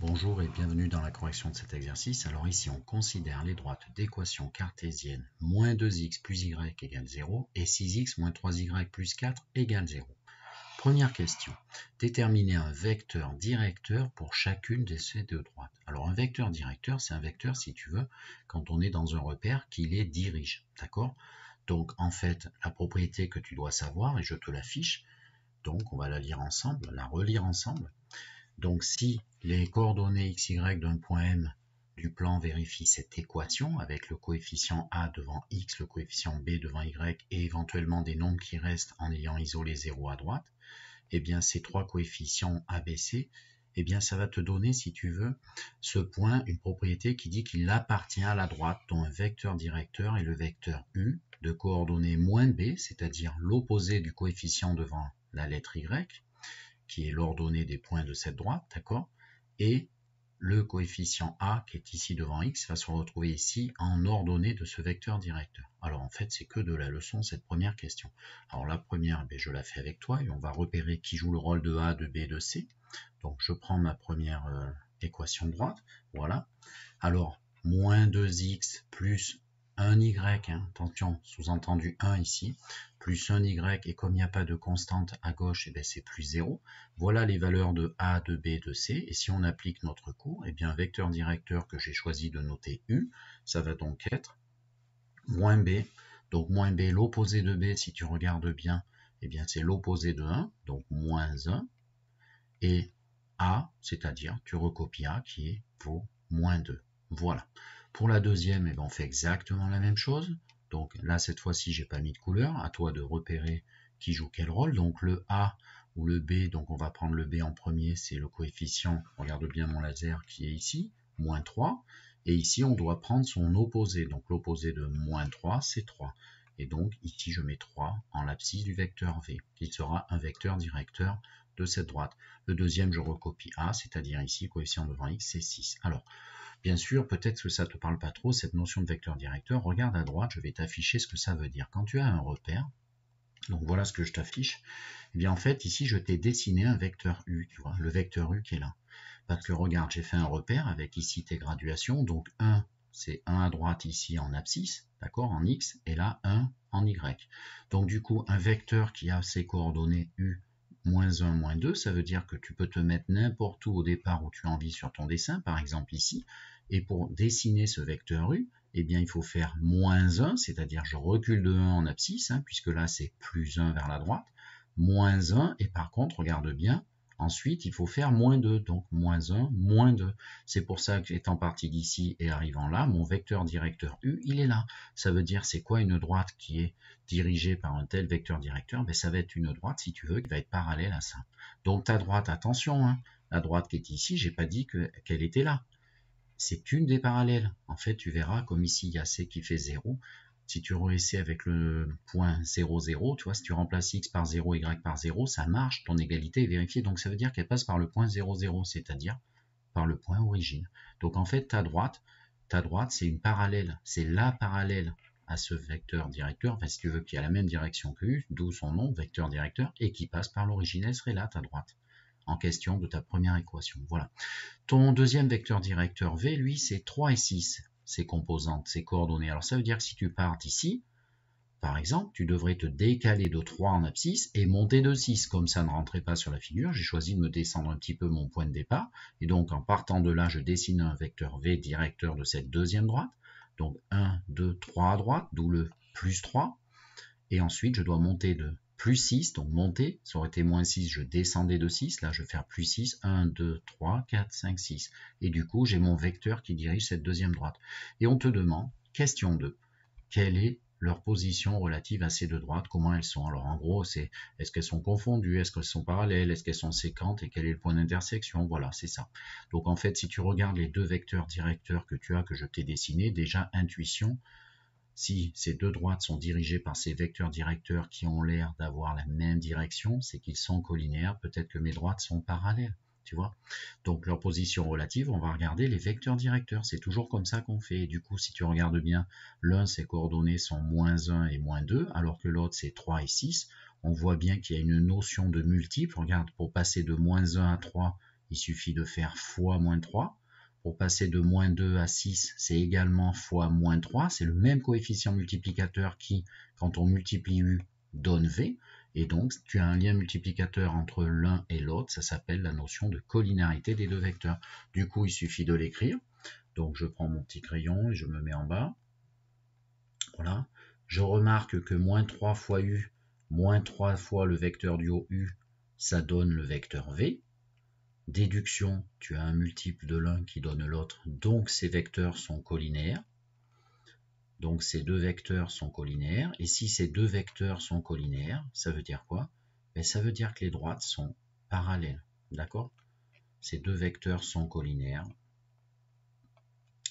Bonjour et bienvenue dans la correction de cet exercice. Alors ici, on considère les droites d'équation cartésienne moins 2x plus y égale 0 et 6x moins 3y plus 4 égale 0. Première question, déterminer un vecteur directeur pour chacune de ces deux droites. Alors un vecteur directeur, c'est un vecteur, si tu veux, quand on est dans un repère qui les dirige, d'accord? Donc en fait, la propriété que tu dois savoir, et je te l'affiche, donc on va la lire ensemble, la relire ensemble. Donc si les coordonnées x, y d'un point M du plan vérifient cette équation avec le coefficient A devant x, le coefficient B devant y et éventuellement des nombres qui restent en ayant isolé 0 à droite, et bien ces trois coefficients ABC, et bien ça va te donner, si tu veux, ce point, une propriété qui dit qu'il appartient à la droite dont un vecteur directeur est le vecteur U de coordonnées moins B, c'est-à-dire l'opposé du coefficient devant la lettre Y, qui est l'ordonnée des points de cette droite, d'accord? Et le coefficient A, qui est ici devant x, va se retrouver ici en ordonnée de ce vecteur directeur. Alors en fait, c'est que de la leçon, cette première question. Alors la première, je la fais avec toi, et on va repérer qui joue le rôle de A, de B, de C. Donc je prends ma première équation de droite, voilà. Alors, moins 2x plus 1y, attention, sous-entendu 1 ici, plus 1y, et comme il n'y a pas de constante à gauche, c'est plus 0. Voilà les valeurs de A, de B, de C, et si on applique notre cours, un vecteur directeur que j'ai choisi de noter U, ça va donc être moins B, donc moins B, l'opposé de B, si tu regardes bien, c'est l'opposé de 1, donc moins 1, et A, c'est-à-dire, tu recopies A qui vaut moins 2. Voilà. Pour la deuxième, on fait exactement la même chose. Donc là, cette fois-ci, j'ai pas mis de couleur. À toi de repérer qui joue quel rôle. Donc le A ou le B, donc on va prendre le B en premier, c'est le coefficient, regarde bien mon laser qui est ici, moins 3. Et ici, on doit prendre son opposé. Donc l'opposé de moins 3, c'est 3. Et donc ici, je mets 3 en l'abscisse du vecteur V, qui sera un vecteur directeur de cette droite. Le deuxième, je recopie A, c'est-à-dire ici, coefficient devant x, c'est 6. Alors, bien sûr, peut-être que ça ne te parle pas trop, cette notion de vecteur directeur. Regarde à droite, je vais t'afficher ce que ça veut dire. Quand tu as un repère, donc voilà ce que je t'affiche, en fait, ici, je t'ai dessiné un vecteur U, tu vois, le vecteur U qui est là. Parce que regarde, j'ai fait un repère avec ici tes graduations, donc 1, c'est 1 à droite ici en abscisse, d'accord, en x, et là 1 en y. Donc du coup, un vecteur qui a ses coordonnées U, moins 1, moins 2, ça veut dire que tu peux te mettre n'importe où au départ où tu as envie sur ton dessin, par exemple ici, et pour dessiner ce vecteur U, il faut faire moins 1, c'est-à-dire je recule de 1 en abscisse, puisque là c'est plus 1 vers la droite, moins 1, et par contre, regarde bien, ensuite il faut faire moins 2, donc moins 1, moins 2. C'est pour ça que étant parti d'ici et arrivant là, mon vecteur directeur U, il est là. Ça veut dire c'est quoi une droite qui est dirigée par un tel vecteur directeur? Ça va être une droite, si tu veux, qui va être parallèle à ça. Donc ta droite, attention, la droite qui est ici, j'ai pas dit qu'elle était là. C'est une des parallèles. En fait, tu verras, comme ici, il y a C qui fait 0. Si tu réessais avec le point 0, 0, tu vois, si tu remplaces x par 0, y par 0, ça marche, ton égalité est vérifiée. Donc ça veut dire qu'elle passe par le point 0, 0, c'est-à-dire par le point origine. Donc en fait, ta droite, c'est une parallèle. C'est la parallèle à ce vecteur directeur, enfin si tu veux, qui a la même direction que U, d'où son nom, vecteur directeur, et qui passe par l'origine, elle serait là, ta droite, en question de ta première équation. Voilà. Ton deuxième vecteur directeur V, lui, c'est 3 et 6, ses composantes, ses coordonnées. Alors ça veut dire que si tu pars d'ici, par exemple, tu devrais te décaler de 3 en abscisse et monter de 6. Comme ça ne rentrait pas sur la figure, j'ai choisi de me descendre un petit peu mon point de départ. Et donc en partant de là, je dessine un vecteur V directeur de cette deuxième droite. Donc 1, 2, 3 à droite, d'où le plus 3. Et ensuite, je dois monter de plus 6, donc monter, ça aurait été moins 6, je descendais de 6, là je vais faire plus 6, 1, 2, 3, 4, 5, 6. Et du coup, j'ai mon vecteur qui dirige cette deuxième droite. Et on te demande, question 2, quelle est leur position relative à ces deux droites, comment elles sont? Alors en gros, c'est est-ce qu'elles sont confondues, est-ce qu'elles sont parallèles, est-ce qu'elles sont séquentes, et quel est le point d'intersection? Voilà, c'est ça. Donc en fait, si tu regardes les deux vecteurs directeurs que tu as, que je t'ai dessinés, déjà intuition, si ces deux droites sont dirigées par ces vecteurs directeurs qui ont l'air d'avoir la même direction, c'est qu'ils sont collinéaires, peut-être que mes droites sont parallèles, tu vois. Donc leur position relative, on va regarder les vecteurs directeurs, c'est toujours comme ça qu'on fait. Et du coup, si tu regardes bien, l'un, ses coordonnées sont moins 1 et moins 2, alors que l'autre, c'est 3 et 6. On voit bien qu'il y a une notion de multiple. Regarde, pour passer de moins 1 à 3, il suffit de faire fois moins 3. Pour passer de moins 2 à 6, c'est également fois moins 3. C'est le même coefficient multiplicateur qui, quand on multiplie U, donne V. Et donc, tu as un lien multiplicateur entre l'un et l'autre. Ça s'appelle la notion de collinéarité des deux vecteurs. Du coup, il suffit de l'écrire. Donc, je prends mon petit crayon et je me mets en bas. Voilà. Je remarque que moins 3 fois U, moins 3 fois le vecteur du haut U, ça donne le vecteur V. Déduction, tu as un multiple de l'un qui donne l'autre, donc ces vecteurs sont collinéaires. Donc ces deux vecteurs sont collinéaires. Et si ces deux vecteurs sont collinéaires, ça veut dire quoi? Ça veut dire que les droites sont parallèles. D'accord? Ces deux vecteurs sont collinéaires.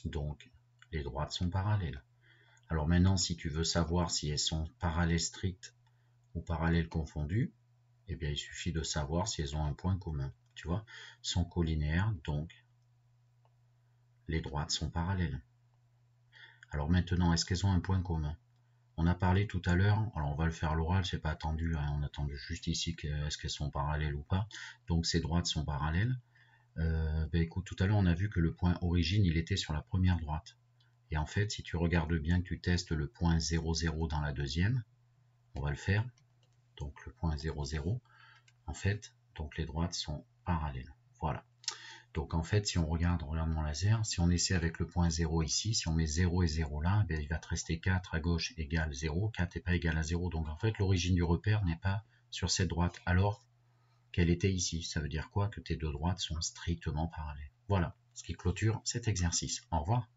Donc les droites sont parallèles. Alors maintenant, si tu veux savoir si elles sont parallèles strictes ou parallèles confondues, eh bien, il suffit de savoir si elles ont un point commun. Tu vois, sont collinéaires, donc les droites sont parallèles. Alors maintenant, est-ce qu'elles ont un point commun? On a parlé tout à l'heure, alors on va le faire à l'oral, c'est pas attendu, hein, on a attendu juste ici est-ce qu'elles sont parallèles ou pas. Donc ces droites sont parallèles. Écoute, tout à l'heure on a vu que le point origine, il était sur la première droite. Et en fait, si tu regardes bien, que tu testes le point 0, 0 dans la deuxième, on va le faire. Donc le point 0, 0, en fait, donc les droites sont parallèles. Voilà. Donc en fait, si on regarde mon laser, si on essaie avec le point 0 ici, si on met 0 et 0 là, il va te rester 4 à gauche égale 0, 4 n'est pas égal à 0. Donc en fait, l'origine du repère n'est pas sur cette droite, alors qu'elle était ici. Ça veut dire quoi? Que tes deux droites sont strictement parallèles. Voilà ce qui clôture cet exercice. Au revoir.